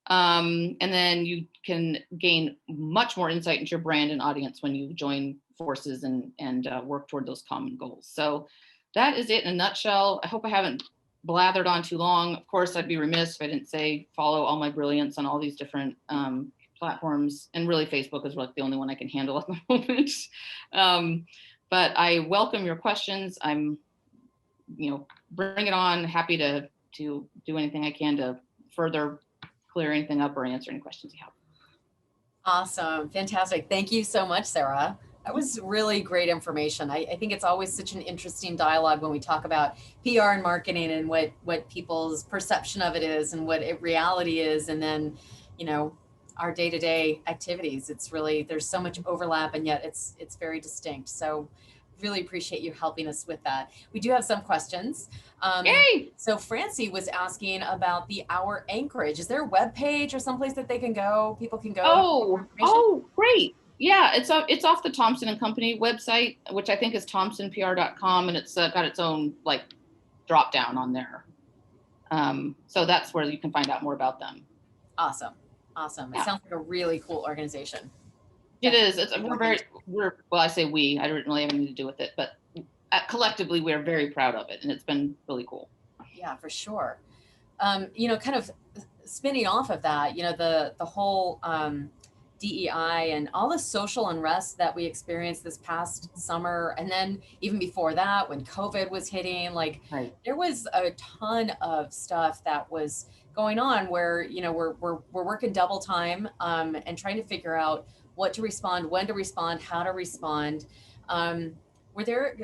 B: And then you can gain much more insight into your brand and audience when you join forces and work toward those common goals. So that is it in a nutshell. I hope I haven't blathered on too long. Of course, I'd be remiss if I didn't say follow all my brilliance on all these different platforms. And really, Facebook is like the only one I can handle at the moment. But I welcome your questions. I'm, bring it on. Happy to do anything I can to further clear anything up or answer any questions you have.
A: Awesome. Fantastic. Thank you so much, Sarah. That was really great information. I think it's always such an interesting dialogue when we talk about PR and marketing and what people's perception of it is and what reality is. And then, our day-to-day activities. It's really, there's so much overlap, and yet it's very distinct. So really appreciate you helping us with that. We do have some questions.
B: Yay!
A: So Francie was asking about the Our Anchorage. Is there a web page or someplace that they can go? People can go.
B: Oh, great. Yeah, it's off the Thompson and Company website, which I think is thompsonpr.com, and it's got its own drop down on there. So that's where you can find out more about them.
A: Awesome.
B: Yeah.
A: It sounds like a really cool organization.
B: It is. Well, I say we, I don't really have anything to do with it, but collectively we're very proud of it, and it's been really cool.
A: Yeah, for sure. Kind of spinning off of that, the whole DEI and all the social unrest that we experienced this past summer, and then even before that, when COVID was hitting,
B: right.
A: There was a ton of stuff that was going on where we're working double time and trying to figure out what to respond, when to respond, how to respond. Were there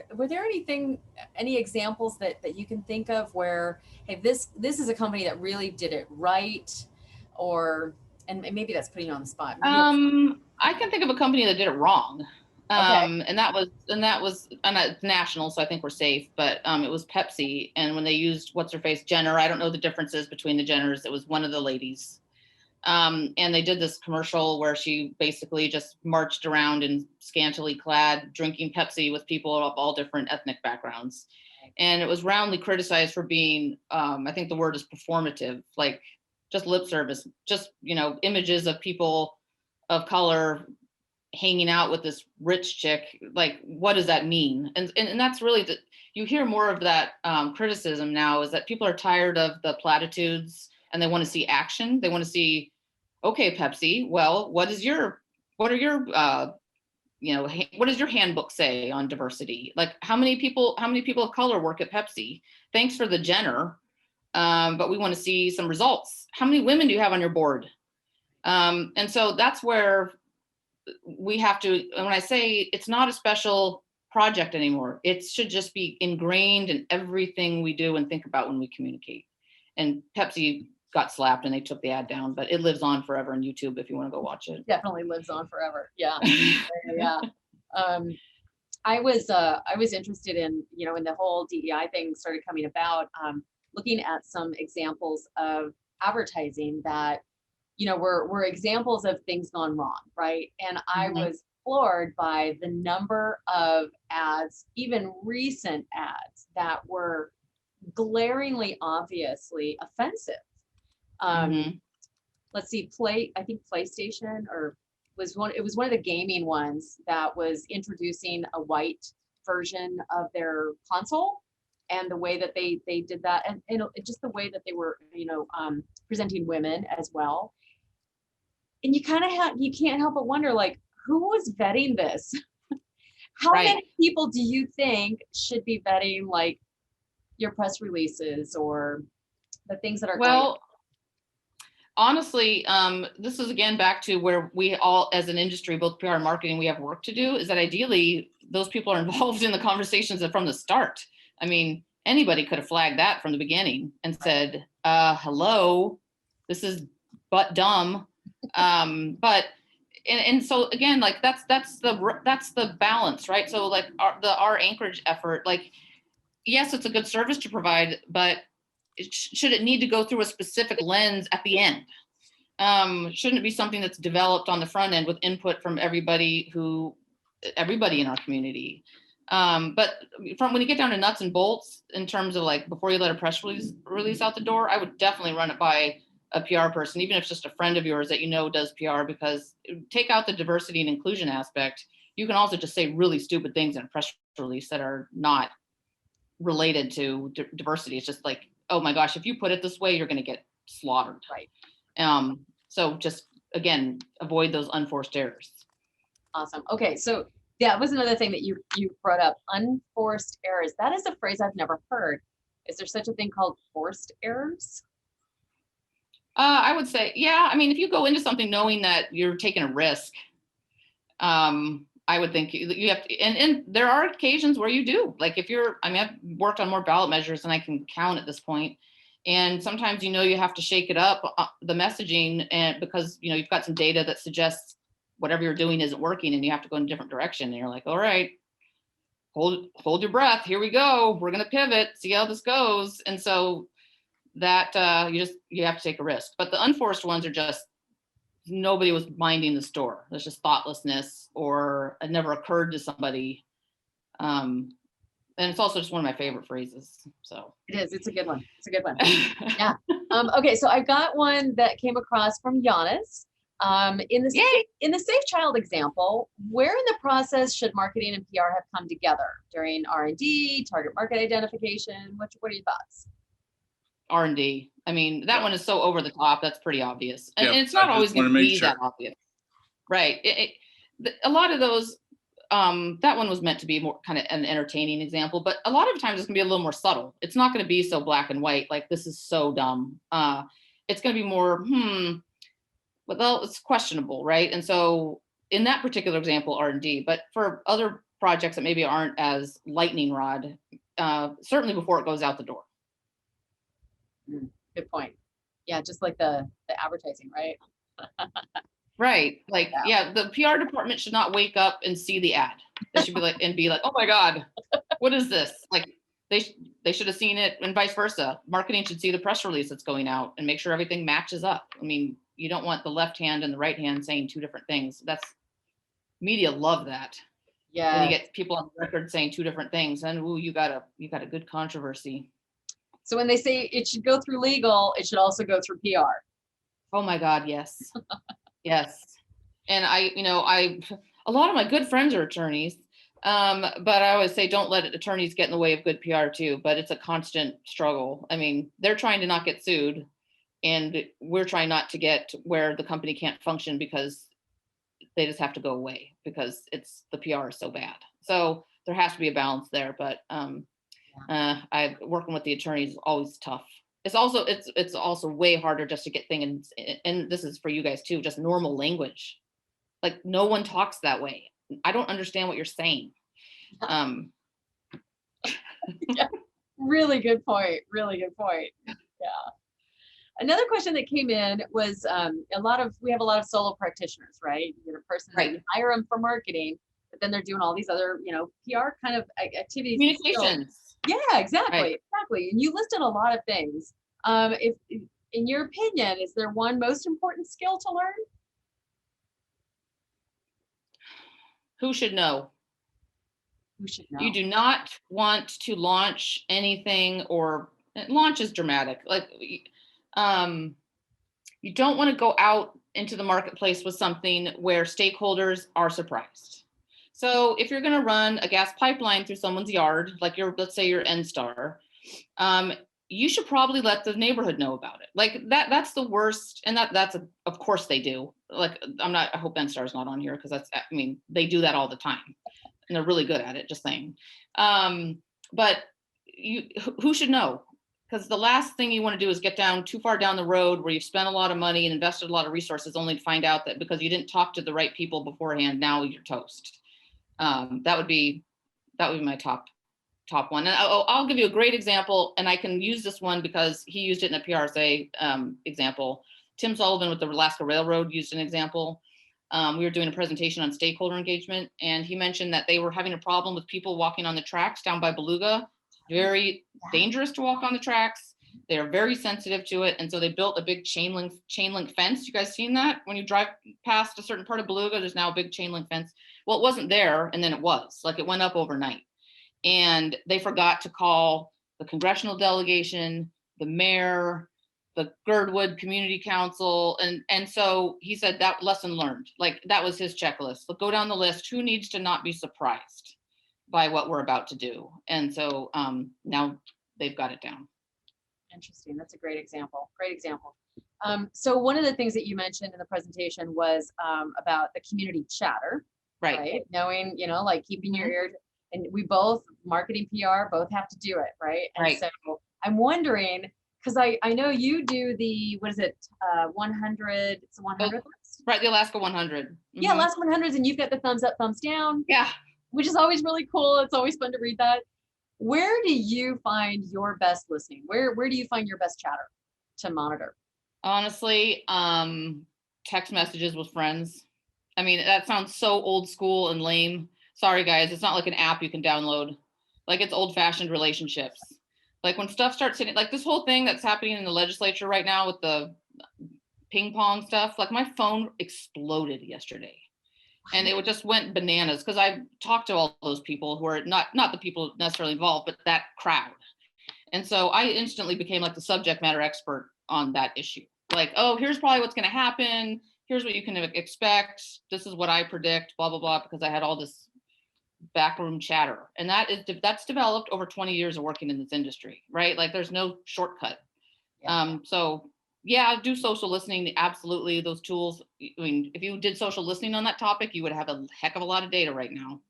A: any examples that you can think of where, hey, this is a company that really did it right, and maybe that's putting you on the spot.
B: I can think of a company that did it wrong.
A: Okay.
B: And it's national, so I think we're safe, but it was Pepsi. And when they used what's her face, Jenner, I don't know the differences between the Jenners. It was one of the ladies. And they did this commercial where she basically just marched around in scantily clad, drinking Pepsi with people of all different ethnic backgrounds. And it was roundly criticized for being, I think the word is performative, just lip service, just, images of people of color hanging out with this rich chick. What does that mean? And that's really, you hear more of that criticism now, is that people are tired of the platitudes and they want to see action. They want to see, okay, Pepsi, well, what does your handbook say on diversity? How many people of color work at Pepsi? Thanks for the Jenner. But we want to see some results. How many women do you have on your board? And so that's where we have to, when I say it's not a special project anymore, it should just be ingrained in everything we do and think about when we communicate. and Pepsi got slapped and they took the ad down, but it lives on forever on YouTube if you want to go watch it.
A: Definitely lives on forever. Yeah. Yeah. I was interested in, when the whole DEI thing started coming about, looking at some examples of advertising that, were examples of things gone wrong, right? And I was floored by the number of ads, even recent ads, that were glaringly, obviously offensive. Let's see, I think PlayStation it was one of the gaming ones that was introducing a white version of their console, and the way that they did that, and just the way that they were, presenting women as well. And you can't help but wonder, like, who was vetting this? How many people do you think should be vetting, like, your press releases or the things that are
B: well, honestly, this is again back to where we all, as an industry, both PR and marketing, we have work to do, is that ideally those people are involved in the conversations from the start. I mean, anybody could have flagged that from the beginning and said, hello, this is but dumb. But so again, like that's the balance, right? So like our Anchorage effort, like, yes, it's a good service to provide, but should it need to go through a specific lens at the end? Shouldn't it be something that's developed on the front end with input from everybody in our community? But when you get down to nuts and bolts, in terms of like, before you let a press release out the door, I would definitely run it by a PR person, even if it's just a friend of yours that does PR, because take out the diversity and inclusion aspect. You can also just say really stupid things in a press release that are not related to diversity. It's just like, oh my gosh, if you put it this way, you're going to get slaughtered.
A: Right.
B: So just, again, avoid those unforced errors.
A: Awesome. Okay. So that was another thing that you brought up, unforced errors. That is a phrase I've never heard. Is there such a thing called forced errors?
B: I would say, yeah. I mean, if you go into something knowing that you're taking a risk, I would think you have to, and there are occasions where you do, like I've worked on more ballot measures than I can count at this point. And sometimes, you have to shake it up, the messaging, and because, you've got some data that suggests whatever you're doing isn't working and you have to go in a different direction. And you're like, all right, hold your breath. Here we go. We're going to pivot, see how this goes. And so that you have to take a risk. But the unforced ones are just, nobody was minding the store. There's just thoughtlessness, or it never occurred to somebody. And it's also just one of my favorite phrases. So
A: it is. It's a good one. Yeah. Okay. So I've got one that came across from Giannis. In the Safe Child example, where in the process should marketing and PR have come together? During R&D, target market identification? What are your thoughts?
B: R&D. I mean, that one is so over the top. That's pretty obvious. And
D: Yeah,
B: it's not always going to be
D: sure.
B: that obvious. Right. A lot of those, that one was meant to be more kind of an entertaining example, but a lot of times it's gonna be a little more subtle. It's not going to be so black and white, like this is so dumb. It's going to be more, well, it's questionable, right? And so in that particular example, R&D, but for other projects that maybe aren't as lightning rod, certainly before it goes out the door.
A: Good point. Yeah, just like the advertising, right?
B: Right. Like, yeah, the PR department should not wake up and see the ad. They should be like, oh my God, what is this? Like, they should have seen it, and vice versa. Marketing should see the press release that's going out and make sure everything matches up. I mean, you don't want the left hand and the right hand saying two different things. Media love that. Yeah. When you get people on record saying two different things, then you got a good controversy.
A: So when they say it should go through legal, it should also go through PR.
B: Oh my God, yes. Yes. And a lot of my good friends are attorneys, but I always say don't let attorneys get in the way of good PR too, but it's a constant struggle. I mean, they're trying to not get sued, and we're trying not to get where the company can't function because they just have to go away because the PR is so bad. So there has to be a balance there, but working with the attorneys is always tough. It's also way harder just to get things, and this is for you guys too, just normal language. Like, no one talks that way. I don't understand what you're saying.
A: Yeah, really good point. Yeah. Another question that came in was we have a lot of solo practitioners, right? You get a person that you hire them for marketing, but then they're doing all these other, PR kind of activities.
B: Communications.
A: Yeah, exactly. Exactly. And you listed a lot of things. If in your opinion, is there one most important skill to learn?
B: Who should know?
A: Who should know?
B: You do not want to launch anything, or launch is dramatic. Like, you don't want to go out into the marketplace with something where stakeholders are surprised. So if you're going to run a gas pipeline through someone's yard, like let's say you're NSTAR, you should probably let the neighborhood know about it. Like that's the worst. And of course they do. Like, I hope NSTAR is not on here, because they do that all the time and they're really good at it, just saying. But who should know? Because the last thing you want to do is get down too far down the road where you've spent a lot of money and invested a lot of resources, only to find out that because you didn't talk to the right people beforehand, now you're toast. That would be my top one. And I'll give you a great example, and I can use this one because he used it in a PRSA example. Tim Sullivan with the Alaska Railroad used an example. We were doing a presentation on stakeholder engagement, and he mentioned that they were having a problem with people walking on the tracks down by Beluga. Very dangerous to walk on the tracks. They are very sensitive to it. And so they built a big chain link fence. You guys seen that? When you drive past a certain part of Beluga, there's now a big chain link fence. Well, it wasn't there, and then it was. Like, it went up overnight. And they forgot to call the congressional delegation, the mayor, the Girdwood Community Council. And so he said that lesson learned. Like, that was his checklist. Go down the list. Who needs to not be surprised by what we're about to do? And so now they've got it down.
A: Interesting. That's a great example. Great example. So one of the things that you mentioned in the presentation was about the community chatter, right? Knowing, like keeping your ear, and we both, marketing, PR, both have to do it, right? And so I'm wondering, because I know you do the, what is it, 100, it's the 100 list?
B: Right, the Alaska 100. Mm-hmm.
A: Yeah, Alaska 100s, and you've got the thumbs up, thumbs down.
B: Yeah. Which
A: is always really cool. It's always fun to read that. Where do you find your best listening? Where do you find your best chatter to monitor?
B: Honestly, text messages with friends. I mean, that sounds so old school and lame. Sorry, guys. It's not like an app you can download. Like, it's old fashioned relationships. Like, when stuff starts hitting, like this whole thing that's happening in the legislature right now with the ping pong stuff, like my phone exploded yesterday. And it just went bananas because I've talked to all those people who are not the people necessarily involved, but that crowd. And so I instantly became like the subject matter expert on that issue. Like, oh, here's probably what's going to happen. Here's what you can expect. This is what I predict, blah, blah, blah, because I had all this backroom chatter. And that's developed over 20 years of working in this industry, right? Like, there's no shortcut. So yeah, do social listening. Absolutely. Those tools. I mean, if you did social listening on that topic, you would have a heck of a lot of data right now.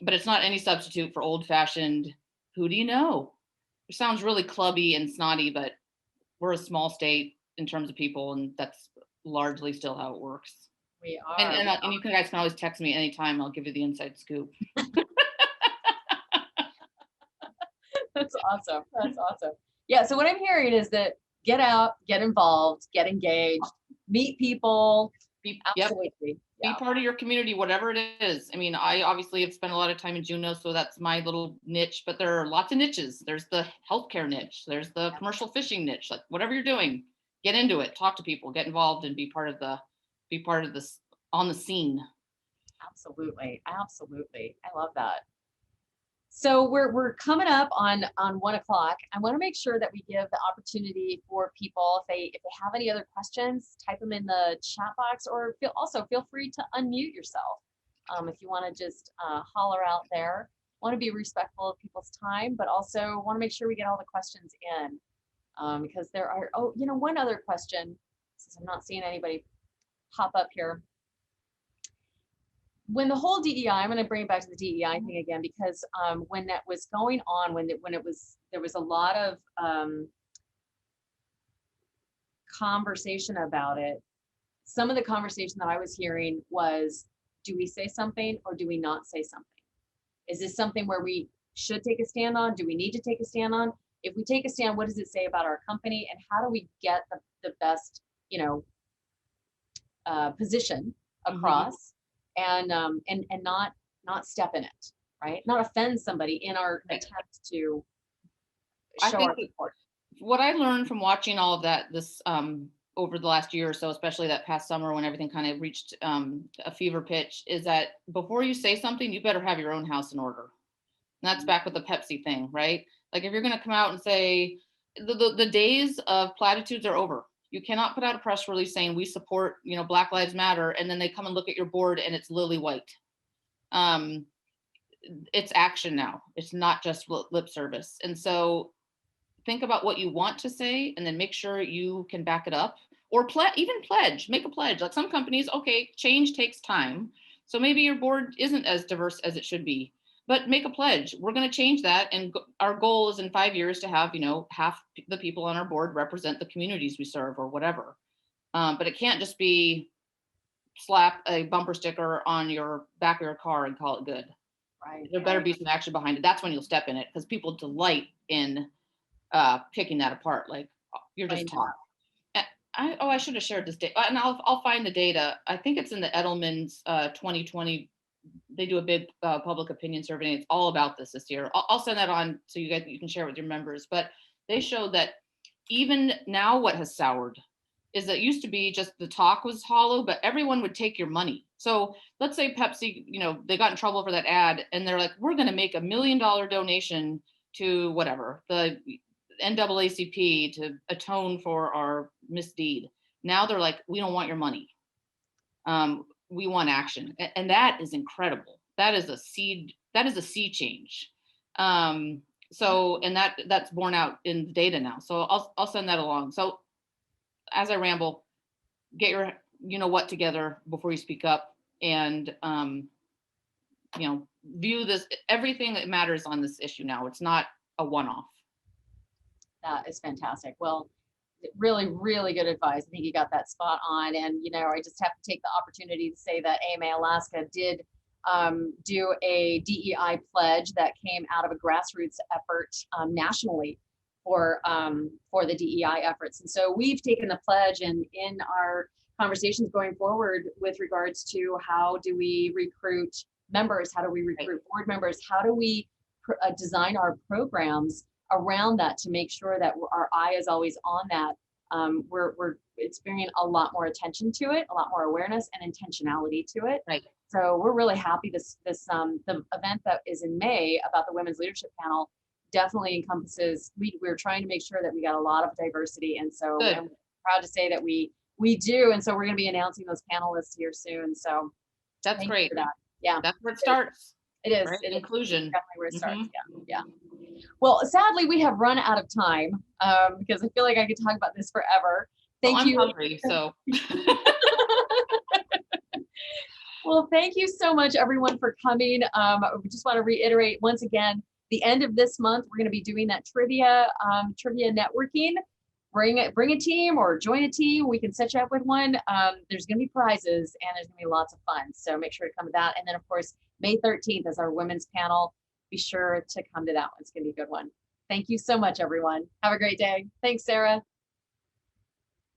B: But it's not any substitute for old fashioned, who do you know? It sounds really clubby and snotty, but we're a small state in terms of people, and that's largely still how it works.
A: We are.
B: And you guys can always text me anytime. I'll give you the inside scoop.
A: That's awesome. That's awesome. Yeah. So what I'm hearing is that get out, get involved, get engaged, meet people. Absolutely.
B: Be part of your community, whatever it is. I mean, I obviously have spent a lot of time in Juneau, so that's my little niche, but there are lots of niches. There's the healthcare niche. There's the commercial fishing niche. Like, whatever you're doing, get into it, talk to people, get involved, and be part of this on the scene.
A: Absolutely. Absolutely. I love that. So we're coming up on 1 o'clock. I want to make sure that we give the opportunity for people, if they have any other questions, type them in the chat box, or feel free to unmute yourself if you want to just holler out there. Want to be respectful of people's time, but also want to make sure we get all the questions in because there are, one other question, since I'm not seeing anybody pop up here. When the whole DEI, I'm going to bring it back to the DEI thing again, because when that was going on, there was a lot of conversation about it. Some of the conversation that I was hearing was, do we say something or do we not say something? Is this something where we should take a stand on? Do we need to take a stand on? if we take a stand, what does it say about our company, and how do we get the best, you know, position across, and not step in it, right? Not offend somebody in our attempt to
B: I
A: show
B: think
A: our support.
B: what I learned from watching all of that this over the last year or so, especially that past summer when everything kind of reached a fever pitch, is that before you say something, you better have your own house in order. And that's back with the Pepsi thing, right? Like if you're going to come out and say the days of platitudes are over. You cannot put out a press release saying we support, you know, Black Lives Matter, and then they come and look at your board and it's lily white. It's action now. It's not just lip service. And so think about what you want to say and then make sure you can back it up, or even pledge, make a pledge. Like some companies, okay, change takes time. So maybe your board isn't as diverse as it should be, but make a pledge. We're going to change that. And our goal is in 5 years to have, you know, half the people on our board represent the communities we serve or whatever. But it can't just be slap a bumper sticker on your back of your car and call it good.
A: Right.
B: There better be some action behind it. That's when you'll step in it, because people delight in picking that apart. Like you're just talking. I should have shared this data, and I'll find the data. I think it's in the Edelman's 2020. They do a big public opinion survey, and it's all about this year. I'll send that on so you can share it with your members. But they showed that even now, what has soured is that it used to be just the talk was hollow, but everyone would take your money. So let's say Pepsi, you know, they got in trouble for that ad, and they're like, we're going to make $1 million donation to whatever, the NAACP, to atone for our misdeed. Now they're like, we don't want your money. We want action. And that is incredible. That is a sea change. So, and that's borne out in the data now. So I'll send that along. So as I ramble, get your, you know what, together before you speak up, and, you know, view this, everything that matters on this issue now. It's not a one-off.
A: That is fantastic. Well, really, really good advice. I think you got that spot on. And, you know, I just have to take the opportunity to say that AMA Alaska did do a DEI pledge that came out of a grassroots effort nationally for the DEI efforts. And so we've taken the pledge, and in our conversations going forward with regards to how do we recruit members, how do we recruit board members, how do we design our programs around that to make sure that our eye is always on that. We're experiencing a lot more attention to it, a lot more awareness and intentionality to it.
B: Right.
A: So we're really happy the event that is in May about the Women's Leadership Panel definitely encompasses, we're trying to make sure that we got a lot of diversity. And so I'm proud to say that we do. And so we're going to be announcing those panelists here soon. So
B: that's great.
A: that. Yeah.
B: That's where it starts.
A: It is.
B: Right?
A: It
B: Inclusion.
A: is definitely where it starts. Yeah. Well, sadly, we have run out of time because I feel like I could talk about this forever. Thank you.
B: I'm hungry, so.
A: Well, thank you so much, everyone, for coming. We just want to reiterate once again, the end of this month, we're going to be doing that trivia networking. Bring a team or join a team. We can set you up with one. There's going to be prizes, and there's going to be lots of fun. So make sure to come to that. And then, of course, May 13th is our women's panel. Be sure to come to that one. It's going to be a good one. Thank you so much, everyone. Have a great day. Thanks, Sarah.